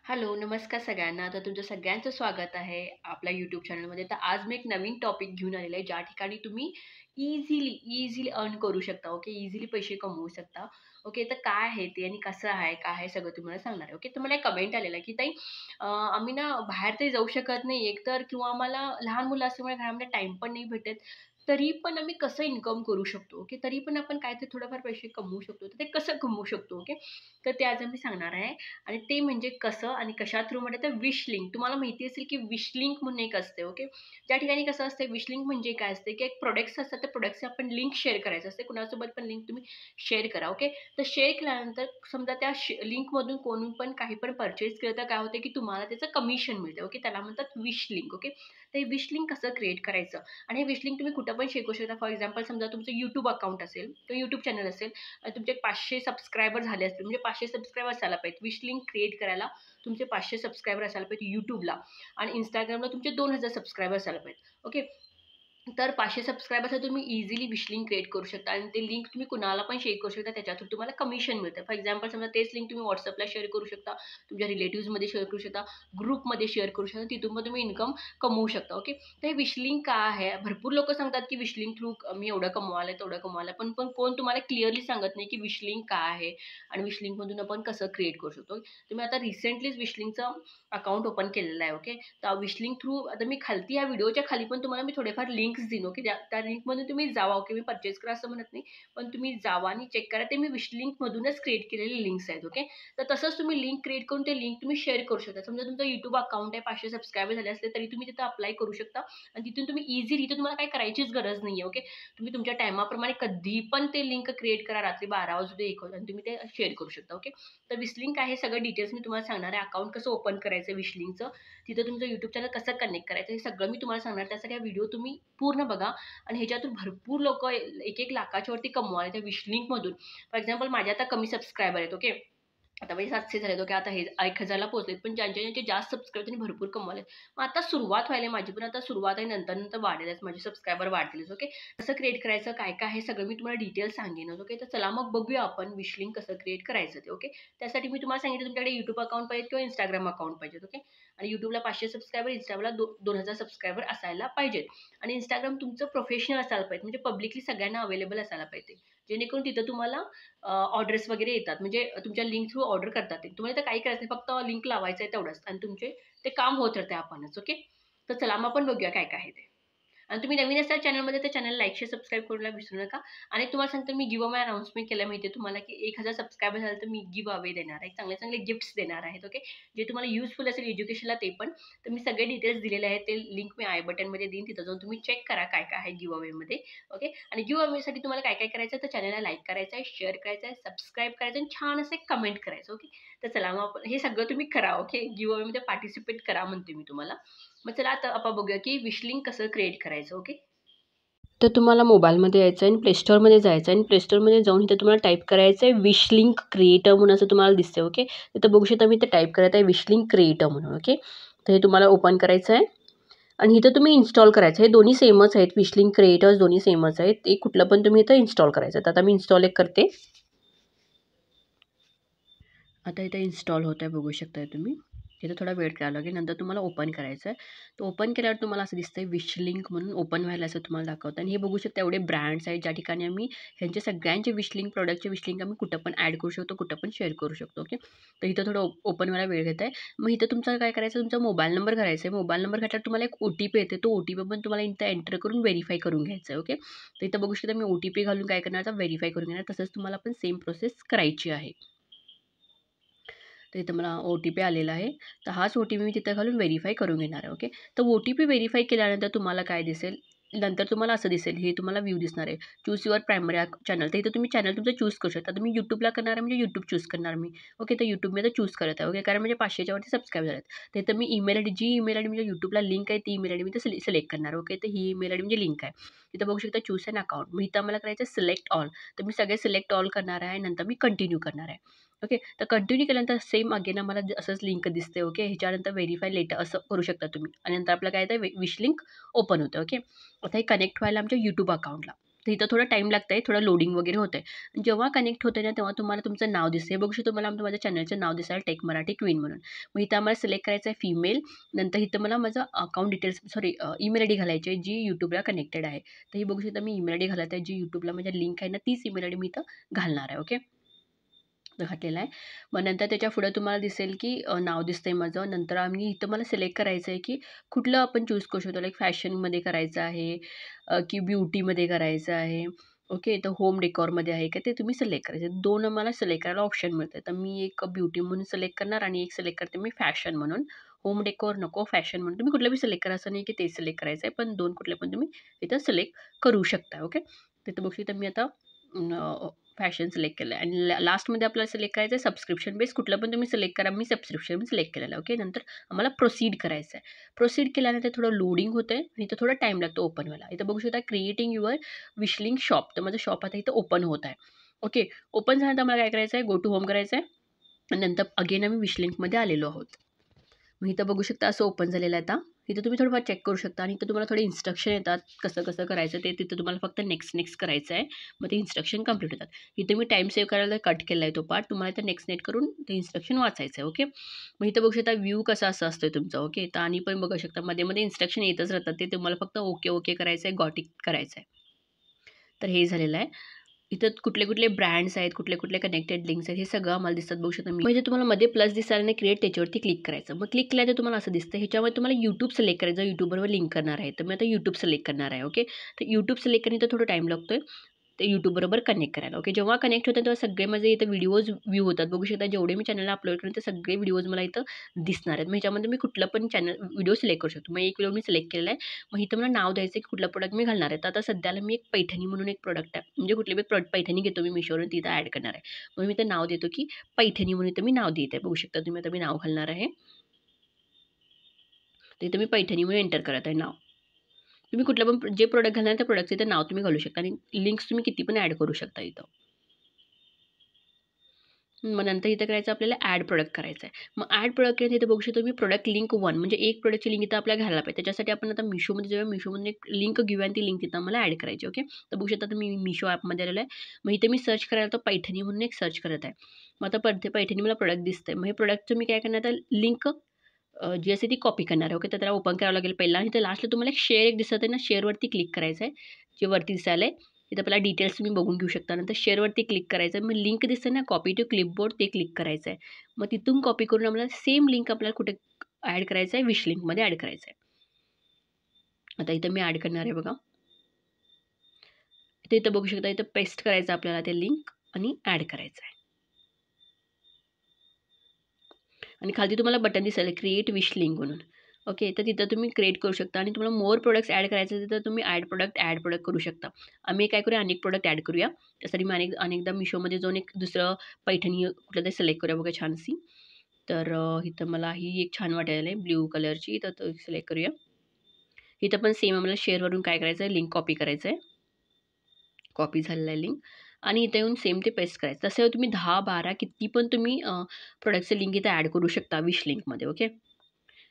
Hello, नमस्कार सगळ्यांना. तर तुमचं सगळ्यांचं स्वागत आहे आपल्या YouTube चॅनलमध्ये. तर आज मी एक नवीन टॉपिक घेऊन आलेला आहे, ज्या ठिकाणी तुम्ही इझिली अर्न करू शकता. ओके, इझिली पैसे कमवू शकता. ओके, तर काय आहे ते आणि कसं आहे, काय आहे सगळं तुम्हाला सांगणार आहे. ओके, तर मला एक कमेंट आलेला आहे, की "ताई आम्ही ना बाहेर तरी जाऊ शकत नाही एकतर किंवा आम्हाला लहान मुलं असल्यामुळे घरामध्ये टाईम पण नाही भेटत. तरी पण आम्ही कसं इन्कम करू शकतो? ओके, तरी पण आपण काहीतरी थोडेफार पैसे कमवू शकतो. तर ते कसं कमवू शकतो? ओके, तर ते आज मी सांगणार आहे. आणि ते म्हणजे कसं आणि कशा थ्रूमध्ये तर विश लिंक. तुम्हाला माहिती असेल की विश लिंक म्हणून एक असते. ओके. त्या ठिकाणी कसं असते विश लिंक म्हणजे काय असते की एक प्रॉडक्ट्स असतात त्या प्रॉडक्ट्सची आपण लिंक शेअर करायचं असते. कुणासोबत पण लिंक तुम्ही शेअर करा. ओके. तर शेअर केल्यानंतर समजा त्या लिंकमधून कोणी पण काही पण परचेस केलं तर काय होतं की तुम्हाला त्याचं कमिशन मिळतं. ओके. त्याला म्हणतात विश लिंक. ओके. तर हे विश लिंक कसं क्रिएट करायचं आणि हे विश लिंक तुम्ही कुठं पण शेअर करू शकता. फॉर एक्झाम्पल समजा तुमचं YouTube अकाउंट असेल किंवा YouTube चॅनल असेल आणि तुमचे 500 सबस्क्रायबर झाले असतील म्हणजे 500 सबस्क्रायबर असायला पाहिजेत. विश लिंक क्रिएट करायला तुमचे 500 सबस्क्रायबर असायला पाहिजे YouTubeला आणि Instagramला तुमचे 2000 सबस्क्रायबर असायला पाहिजेत. ओके. तर 500 सबस्क्रायबर्सला तुम्ही इझिली विश लिंक क्रिएट करू शकता आणि ते लिंक तुम्ही कुणाला पण शेअर करू शकता. त्याच्यातून तुम्हाला कमिशन मिळतं. फॉर एक्झाम्पल समजा तेच लिंक तुम्ही WhatsAppला शेअर करू शकता, तुमच्या रिलेटिव्हजमध्ये शेअर करू शकता, ग्रुपमध्ये शेअर करू शकता. तिथून पण तुम्ही इन्कम कमवू शकता. ओके. तर हे विश लिंक काय आहे? भरपूर लोकं सांगतात, की विश लिंक थ्रू मी एवढं कमवायला तेवढं कमवायला. पण पण कोण तुम्हाला क्लिअरली सांगत नाही, की विश लिंक काय आहे आणि विश लिंकमधून आपण कसं क्रिएट करू शकतो. तुम्ही आता रिसेंटलीच विश लिंकचं अकाउंट ओपन केलेलं आहे. ओके. तर विश लिंक थ्रू आता मी खालती या व्हिडिओच्या खाली पण तुम्हाला मी थोडेफार लिंक्स देईन. ओके. त्या लिंकमध्ये तुम्ही जावा. ओके. मी पर्चेस करा असं म्हणत नाही. पण तुम्ही जावा आणि चेक करा. ते मी विश लिंकमधूनच क्रिएट केलेले लिंक्स आहेत. ओके. तर तसंच तुम्ही लिंक क्रिएट करून ते लिंक तुम्ही शेअर करू शकता. समजा तुमचं YouTube अकाउंट आहे 500 सबस्क्रायबर झाले असले तरी तुम्ही तिथं अप्लाय करू शकता आणि तिथून तुम्ही इझिली तिथं तुम्हाला काही करायचीच गरज नाहीये. ओके. तुम्ही तुमच्या टाईमाप्रमाणे कधी पण ते लिंक क्रिएट करा. रात्री 12 वाजू दे, 1 वाजू दे आणि तुम्ही ते शेअर करू शकता. ओके. तर विश लिंक आहे सगळं डिटेल्स मी तुम्हाला सांगणार आहे. अकाउंट कसं ओपन करायचं विश लिंकचं, तिथं तुमचं YouTube चॅनल कसं कनेक्ट करायचं हे सगळं मी तुम्हाला सांगणार. त्यासाठी हा व्हिडिओ तुम्ही पूर्ण बघा आणि ह्याच्यातून भरपूर लोकं 1-1 लाखाच्या वरती कमवाले त्या विश लिंकमधून. फॉर एक्झाम्पल माझे आता कमी सबस्क्रायबर आहेत. ओके. आता म्हणजे 700 झालेत. ओके. आता हे 1000ला पोहोचलेत. पण ज्यांचे जास्त सबस्क्रायबर त्यांनी भरपूर कमवलेत. मग आता सुरुवात व्हायला माझी पण आता सुरुवात आहे. नंतर वाढेलच माझे सबस्क्रायबर वाढतीलच. ओके. कसं क्रिएट करायचं, काय-काय हे सगळं मी तुम्हाला डिटेल्स सांगेनच. ओके. तर चला मग बघूया आपण विश लिंक कसं क्रिएट करायचं ते. ओके. त्यासाठी मी तुम्हाला सांगितलं तुमच्याकडे YouTube अकाउंट पाहिजे किंवा Instagram अकाउंट पाहिजे. ओके. आणि YouTubeला 500 सबस्क्रायबर, Instagramला 2000 सबस्क्रायबर असायला पाहिजेत. आणि Instagram तुमचं प्रोफेशनल असायला पाहिजे. म्हणजे पब्लिकली सगळ्यांना अवेलेबल असायला पाहिजे. जेणेकरून तिथं तुम्हाला ऑर्डर्स वगैरे येतात. म्हणजे तुमच्या लिंक थ्रू ऑर्डर करतात ते. तुम्हाला तर काही करायचं नाही. फक्त लिंक लावायचं आहे तेवढंच आणि तुमचे ते काम होत राहते आपणच. ओके. तर चला मग आपण बघूया काय-काय आहे ते. आणि तुम्ही नवीन असाल चॅनलमध्ये तर चॅनल लाईक, शेअर, सबस्क्राईब करायला विसरू नका. आणि तुम्हाला सांगतो मी गिव्ह अवे अनाउन्समेंट केलं माहिती आहे तुम्हाला, की 1000 सबस्क्रायबर झाले तर मी गिव्ह अवे देणार आहे. चांगले-चांगले गिफ्ट्स देणार आहेत. ओके. जे तुम्हाला युजफुल असेल एज्युकेशनला ते पण. तर मी सगळे डिटेल्स दिलेले आहेत. ते लिंक मी आय बटनमध्ये देईन. तिथं जाऊन तुम्ही चेक करा काय-काय आहे गिव्ह अवेमध्ये. ओके. आणि गिव्ह अवेसाठी तुम्हाला काय-काय करायचं आहे तर चॅनलला लाईक करायचं आहे, शेअर करायचं आहे, सबस्क्राईब करायचं आणि छान असं कमेंट करायचं. ओके. तर चला मग आपण हे सगळं तुम्ही करा. ओके. गिव्ह अवेमध्ये पार्टिसिपेट करा म्हणते मी तुम्हाला. मग चला आता आपण बघूया, की विश लिंक कसं क्रिएट करायचं. ओके. तर तुम्हाला मोबाईलमध्ये यायचं आहे आणि प्ले स्टोअरमध्ये जायचं आहे आणि प्ले स्टोअरमध्ये जाऊन इथे तुम्हाला टाईप करायचं आहे विश लिंक क्रिएटर म्हणून असं तुम्हाला दिसतंय. ओके. तिथं बघू शकता मी इथे टाईप करत आहे विश लिंक क्रिएटर म्हणून. ओके. तर हे तुम्हाला ओपन करायचं आहे आणि इथं तुम्ही इन्स्टॉल करायचं. हे दोन्ही सेमच आहेत. विश लिंक क्रिएटर्स दोन्ही सेमच आहेत. एक कुठलं पण तुम्ही इथं इन्स्टॉल करायचं. तर आता मी इन्स्टॉल एक करते. आता इथं इन्स्टॉल होत आहे बघू शकताय तुम्ही. इथं थोडा वेळ करावा लागेल. नंतर तुम्हाला ओपन करायचं आहे. तर ओपन केल्यावर तुम्हाला असं दिसतंय विश लिंक म्हणून ओपन व्हायला असं तुम्हाला दाखवतं आणि हे बघू शकता एवढे ब्रँड्स आहेत ज्या ठिकाणी आम्ही ह्यांचे सगळ्यांचे विश लिंक प्रॉडक्टचे विश लिंक आम्ही कुठं पण ॲड करू शकतो, कुठं पण शेअर करू शकतो. ओके. तर इथं थोडं ओपन व्हायला वेळ घेत आहे. मग इथं तुमचं काय करायचं तुमचा मोबाईल नंबर करायचा आहे. मोबाईल नंबर घातल्यावर तुम्हाला एक ओ-टी-पी येते. तो ओ-टी-पी पण तुम्हाला इथं एंटर करून व्हेरिफाय करून घ्यायचा आहे. ओके. तर इथं बघू शकता मी ओ-टी-पी घालून काय करणार तर व्हेरिफाय करून घेणार. तसंच तुम्हाला पण सेम प्रोसेस करायची आहे. तर इथं मला ओ-टी-पी आलेला आहे. तर हाच ओ-टी-पी मी तिथं घालून व्हेरिफाय करून घेणार आहे. ओके. तर ओ-टी-पी व्हेरिफाय केल्यानंतर तुम्हाला काय दिसेल, नंतर तुम्हाला असं दिसेल, हे तुम्हाला व्ह्यू दिसणार आहे. Choose your primary channel. तर इथं तुम्ही चॅनल तुमचं चूज करू शकता. तर मी YouTubeला करणार आहे म्हणजे YouTube चूज करणार मी. ओके. तर YouTube मी आता चूज करत आहे. ओके. कारण म्हणजे 500च्या वरती सबस्क्राईब झालेत. तर इथं मी ईमेल आयडी जी ईमेल आयडी म्हणजे YouTubeला लिंक आहे ती ईमेल आयडी मी इथं सिलेक्ट करणार. ओके. तर ही ईमेल आयडी म्हणजे लिंक आहे. इथं बघू शकता चूज एन अकाउंट. मग इथं आम्हाला करायचं सिलेक्ट ऑल. तर मी सगळे सिलेक्ट ऑल करणार आहे. नंतर मी कंटिन्यू करणार आहे. ओके. तर कंटिन्यू केल्यानंतर सेम अगेन आम्हाला असंच लिंक दिसते. ओके. ह्याच्यानंतर व्हेरिफाय लेटर असं करू शकता तुम्ही आणि नंतर आपलं काय येतं विश लिंक ओपन होतं. ओके. आता हे कनेक्ट व्हायला आमच्या YouTube अकाउंटला. तर इथं थोडा टाईम लागतं आहे, थोडं लोडिंग वगैरे होतं आहे. जेव्हा कनेक्ट होतं ना, तेव्हा तुम्हाला तुमचं नाव दिसतं आहे. बघू शकतो तुम्हाला माझ्या चॅनलचं नाव दिसेल टेक मराठी क्वीन म्हणून. मग इथं आम्हाला सिलेक्ट करायचं आहे फिमेल. नंतर इथं मला माझं अकाउंट डिटेल्स ईमेल आयडी घालायची आहे, जी YouTubeला कनेक्टेड आहे. तर ही बघू शकता मी ईमेल आयडी घालत आहे, जी YouTubeला माझ्या लिंक आहे ना, तीच ईमेल आयडी मी इथं घालणार आहे. ओके. घातलेला आहे. मग नंतर त्याच्यापुढे तुम्हाला दिसेल की नाव दिसतंय माझं. नंतर आम्ही इथं मला सिलेक्ट करायचं आहे की कुठलं आपण चूज करू शकतो. लाईक फॅशनमध्ये करायचं आहे की ब्युटीमध्ये करायचं आहे. ओके. तर होम डेकॉरमध्ये आहे का ते तुम्ही सिलेक्ट करायचं. 2 मला सिलेक्ट करायला ऑप्शन मिळतं. तर मी एक ब्युटी म्हणून सिलेक्ट करणार आणि एक सिलेक्ट करते मी फॅशन म्हणून. होम डेकोर नको, फॅशन म्हणून. तुम्ही कुठलं बी सिलेक्ट करा. असं नाही की ते सिलेक्ट करायचं आहे. पण 2 कुठले पण तुम्ही इथं सिलेक्ट करू शकता. ओके. तिथं बघू शकता मी आता फॅशन सिलेक्ट केलं आहे आणि लास्टमध्ये आपल्याला सिलेक्ट करायचं आहे सबस्क्रिप्शन बेस. कुठलं पण तुम्ही सिलेक्ट करा. मी सबस्क्रिप्शन सिलेक्ट केलेलं आहे. ओके. नंतर आम्हाला प्रोसीड करायचं आहे. प्रोसीड केल्यानंतर थोडं लोडिंग होतं आहे आणि इथं थोडा टाईम लागतो ओपन व्हायला. इथं बघू शकता creating your wish link shop. तर माझं शॉप आता इथं ओपन होत आहे. ओके. ओपन झाल्यानंतर मला काय करायचं आहे, गो टू होम करायचं आहे आणि नंतर अगेन आम्ही विश लिंकमध्ये आलेलो आहोत. मग इथं बघू शकता असं ओपन झालेलं आहे आता. इथं तुम्ही थोडंफार चेक करू शकता आणि इथं तुम्हाला थोडे इन्स्ट्रक्शन येतात कसं करायचं ते. तिथं तुम्हाला फक्त नेक्स्ट करायचं आहे. मग ते इन्स्ट्रक्शन कंप्लीट होतात. इथं मी टाईम सेव्ह करायला कट केला आहे तो पार्ट. तुम्हाला इथं नेट करून ते इन्स्ट्रक्शन वाचायचं आहे. ओके. मग इथं बघू शकता व्ह्यू कसा असं असतोय तुमचा. ओके. तर आणि पण बघू शकता मध्ये इन्स्ट्रक्शन येतच राहतात. ते तुम्हाला फक्त ओके करायचं आहे, गॉट इट करायचं आहे. तर हे झालेलं आहे. इथं कुठले ब्रँड्स आहेत, कुठले कनेक्टेड लिंक्स आहेत, हे सगळं आम्हाला दिसतात. बघू शकता मी म्हणजे तुम्हाला मध्ये प्लस दिसायला नाही क्रिएट त्याच्यावरती क्लिक करायचं. मग क्लिक केल्यानंतर तुम्हाला असं दिसतं. ह्याच्यामध्ये तुम्हाला YouTube सिलेक्ट करायचं. YouTubeबरोबर लिंक करणार आहे. तर मी आता YouTube सिलेक्ट करणार आहे. ओके. तर YouTube सिलेक्ट करण्यात थोडा टाईम लागतोय. ते YouTubeबरोबर कनेक्ट करायला. ओके. जेव्हा कनेक्ट होतं तेव्हा सगळे माझे इथं व्हिडिओज व्ह्यू होतात. बघू शकता जेवढे मी चॅनलला अपलोड करेन ते सगळे व्हिडिओज मला इथं दिसणार आहेत. मग ह्याच्यामध्ये मी कुठलं पण व्हिडिओ सिलेक्ट करू शकतो. मग एक व्हिडिओ मी सिलेक्ट केलेला आहे. मग इथं मला नाव द्यायचं आहे की कुठला प्रोडक्ट मी घालणार आहे. तर आता सध्याला मी एक पैठणी म्हणून एक प्रोडक्ट आहे. म्हणजे कुठली बी पैठणी घेतो मी Meeshoवरून तिथं ॲड करणार आहे. मग मी इथं नाव देतो की पैठणी म्हणून इथं मी नाव देत आहे. बघू शकता तुम्ही आता मी नाव घालणार आहे. तर इथं मी पैठणी म्हणून एंटर करत आहे नाव. तुम्ही कुठलं पण जे प्रोडक्ट घालणार त्या प्रोडक्टचं इथं नाव तुम्ही घालू शकता आणि लिंक्स तुम्ही किती पण ॲड करू शकता इथं. मग नंतर इथं करायचं आपल्याला ॲड प्रोडक्ट करायचं आहे. मग ॲड प्रोडक्ट केलं तिथं बघू शकतो मी प्रोडक्ट लिंक 1 म्हणजे एक प्रोडक्टची लिंक इथं आपल्याला घालायला पाहिजे. त्याच्यासाठी आपण आता Meeshoमध्ये जाऊया. Meeshoमधून एक लिंक घेऊया आणि ती लिंक तिथं आम्हाला ॲड करायची. ओके. तर बघू शकता तुम्ही Meesho ॲपमध्ये आलेलो आहे. मग इथे मी सर्च करायला तर पैठणी म्हणून एक सर्च करत आहे. मग आता पैठणी मला प्रोडक्ट दिसतंय. मग हे प्रोडक्टचं मी काय करणार आता लिंक जी असते ती कॉपी करणार आहे. ओके. तर त्याला ओपन करावं लागेल पहिला आणि ते लास्टला तुम्हाला एक शेअर एक दिसत आहे ना, शेअरवरती क्लिक करायचं आहे. जे वरती दिसायलं आहे. तिथं आपल्याला डिटेल्स तुम्ही बघून घेऊ शकता. नंतर शेअरवरती क्लिक करायचं आहे. मग लिंक दिसतं ना, कॉपी टू क्लिपबोर्ड ते क्लिक करायचं आहे. मग तिथून कॉपी करून आम्हाला सेम लिंक आपल्याला कुठे ॲड करायचं आहे, विश लिंकमध्ये ॲड करायचं आहे. आता इथं मी ॲड करणार आहे बघा. इथं बघू शकता इथं पेस्ट करायचं आपल्याला ते लिंक आणि ॲड करायचं आहे. आणि खाली तुम्हाला बटन दिसेल क्रिएट विश लिंक म्हणून. ओके. तर तिथं तुम्ही क्रिएट करू शकता आणि तुम्हाला मोर प्रोडक्ट्स ॲड करायचे असेल तर तुम्ही ॲड प्रोडक्ट करू शकता. आम्ही काय करूया अनेक प्रोडक्ट ॲड करूया. त्यासाठी मी अनेकदा Meeshoमध्ये जाऊन एक दुसरं पैठणी कुठलंतरी सिलेक्ट करूया बघा छानशी. तर इथं मला ही एक छान वाटायला आहे ब्ल्यू कलरची तर तो सिलेक्ट करूया. इथं पण सेम आम्हाला शेअरवरून काय करायचं आहे लिंक कॉपी करायचं आहे. कॉपी झालेलं आहे लिंक आणि इथे येऊन सेम ते पेस्ट करायचं. तसं तुम्ही 10-12 किती पण तुम्ही प्रोडक्टचे लिंक इथे ॲड करू शकता विश लिंकमध्ये. ओके.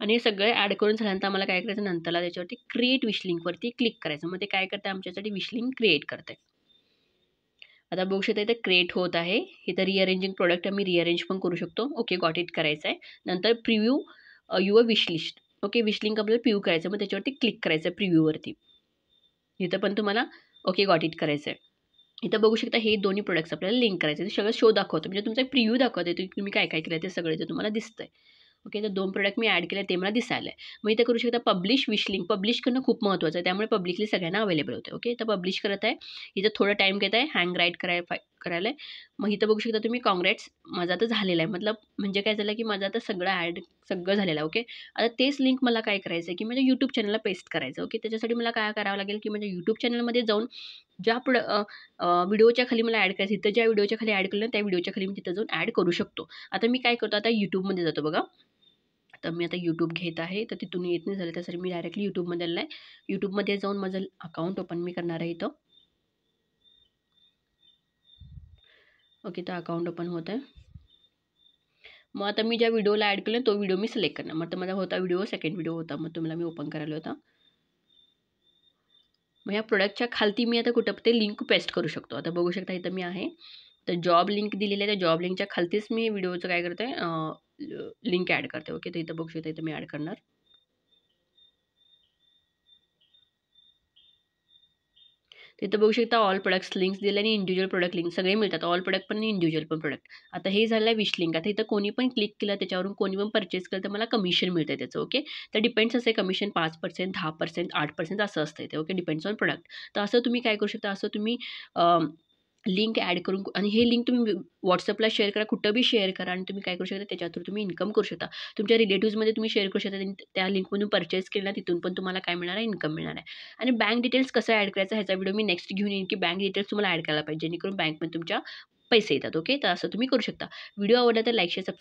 आणि हे सगळे ॲड करून झाल्यानंतर आम्हाला काय करायचं नंतरला त्याच्यावरती क्रिएट विश लिंकवरती क्लिक करायचं. मग ते काय करतं आमच्यासाठी विश लिंक क्रिएट करते. आता बघू शकता इथे क्रिएट होत आहे. इथं रिअरेंजिंग प्रोडक्ट आम्ही रिअरेंज पण करू शकतो. ओके. गॉट इट करायचं आहे. नंतर preview your wish list. Okay. Wish link आपल्याला प्रिव्ह्यू करायचं. मग त्याच्यावरती क्लिक करायचं प्रिव्ह्यूवरती. इथं पण तुम्हाला ओके गॉट इट करायचं आहे. इथं बघू शकता हे दोन्ही प्रोडक्ट्स आपल्याला लिंक करायचे. ते सगळं शो दाखवतं. म्हणजे तुमचा प्रिव्ह्यू दाखवते तुम्ही काय केलं ते सगळं इथं तुम्हाला दिसतंय. ओके. तर 2 प्रोडक्ट मी ॲड केले ते मला दिसायला आहे. मग इथे करू शकता पब्लिश विश लिंक. पब्लिश करणं खूप महत्त्वाचं आहे. त्यामुळे पब्लिकली सगळ्यांना अवेलेबल होते. ओके. तर पब्लिश करत आहे. इथं थोडा टाईम घेत आहे. हँग राईट करायला आहे. मग इथं बघू शकता तुम्ही काँग्रॅट्स माझं आता झालेलं आहे. म्हणजे काय झालं की माझं आता सगळं झालेलं आहे. ओके. आता तेच लिंक मला काय करायचं आहे की माझ्या YouTube चॅनलला पेस्ट करायचं. ओके. त्याच्यासाठी मला काय करावं लागेल की माझ्या YouTube चॅनलमध्ये जाऊन ज्या व्हिडिओच्या खाली मला ॲड करायचं तिथं ज्या व्हिडिओच्या खाली ॲड केलं ना त्या व्हिडिओच्या खाली मी तिथं जाऊन ॲड करू शकतो. आता मी काय करतो आता YouTubeमध्ये जातो बघा. तर मी आता YouTube घेत आहे. तर तिथून येत नाही झालं त्यासाठी मी डायरेक्टली YouTubeमध्ये आलेलं आहे. YouTubeमध्ये जाऊन माझं अकाउंट ओपन मी करणार आहे इथं. ओके. तर अकाउंट ओपन होत आहे. मग आता मी ज्या व्हिडिओला ॲड केलं तो व्हिडिओ मी सिलेक्ट करणार. मग आता माझा होता व्हिडिओ सेकंड व्हिडिओ होता. मग तुम्हाला मी ओपन करायला होता. मग या प्रोडक्टच्या खालती मी आता कुठं ते लिंक पेस्ट करू शकतो. आता बघू शकता इथं मी आहे. तर जॉब लिंक दिलेली आहे. त्या जॉब लिंकच्या खालतीच मी व्हिडिओचं काय करते लिंक ॲड करते. ओके. तर इथं बघू शकता इथं मी ॲड करणार. तिथं बघू शकता ऑल प्रोडक्ट्स लिंक्स दिले आणि इंडिव्हिज्युअल प्रोडक्ट लिंक सगळे मिळतात. ऑल प्रोडक्ट पण आणि इंडिव्हिज्युअल पण प्रोडक्ट. आता हे झालं आहे विश लिंक. आता इथं कोणी पण क्लिक केलं त्याच्यावरून कोणी पण पर्चेस केलं तर मला कमिशन मिळतं त्याचं. ओके. तर डिपेंड्स असते कमिशन 5%, 10%, 8% असं असतं ते. ओके. Depends on product. तर असं तुम्ही काय करू शकता, असं तुम्ही लिंक ॲड करून आणि हे लिंक तुम्ही WhatsAppला शेअर करा, कुठं बी शेअर करा आणि तुम्ही काय करू शकता त्याच्या थ्रू तुम्ही इन्कम करू शकता. तुमच्या रिलेटिव्हजमध्ये तुम्ही शेअर करू शकता. त्या लिंकमधून पर्चेस केलं ना तिथून पण तुम्हाला काय मिळणार आहे, इन्कम मिळणार आहे. आणि बँक डिटेल्स कसं ॲड करायचं ह्याचा व्हिडिओ मी नेक्स्ट घेऊन येईन, की बँक डिटेल्स तुम्हाला ॲड करायला पाहिजे जेणेकरून बँकमध्ये तुमच्या पैसे येतात. ओके. तर असं तुम्ही करू शकता. व्हिडिओ आवडला तर लाईक, शेअर, सबस्क्राईब